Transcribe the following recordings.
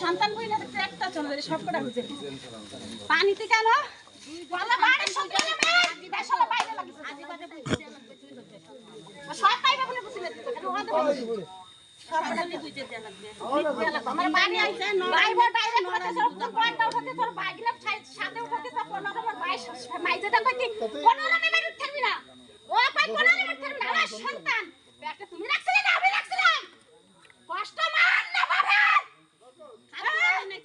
সন্তান বইলে একটা চলে সবকটা হচ্ছে পানিতে কেন সব পাইবে বলে বুঝলে সন্তান তুমি রাখছিলে না আমি রাখছিলাম কষ্ট মান না পাবেন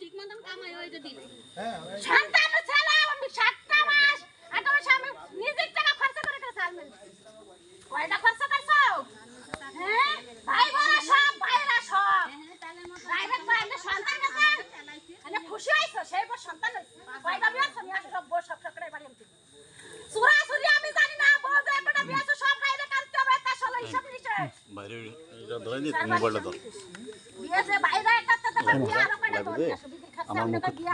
ঠিক মতন কামাই ওই যে দিলে সন্তান ছেলে আমি 7টা মাস 8 মাস আমি নিজের টাকা খরচ করে সালমেন কয়টা খরচ করছো হ্যাঁ ভাই বড় সব ভাইরা সব প্রাইভেট ভাইরা সন্তান আছে মানে খুশি হইছো সেই বড় সন্তান কয়টা বিয়ে আছে আমি সব বড় সব করে বাড়ি আনতে সুরা সুরি আমি জানি না বড় যে একটা বিয়ে আছে সব বাইরে করতে হবে তা চলো হিসাব নিছে বাইরে এটা ধরে নি মোবাইলটা ধর বিয়ে যে বাইরে করতে তো বিয়ে আর কয়টা ধরে আসো বিধি খাচ্ছে আমরা বিয়ে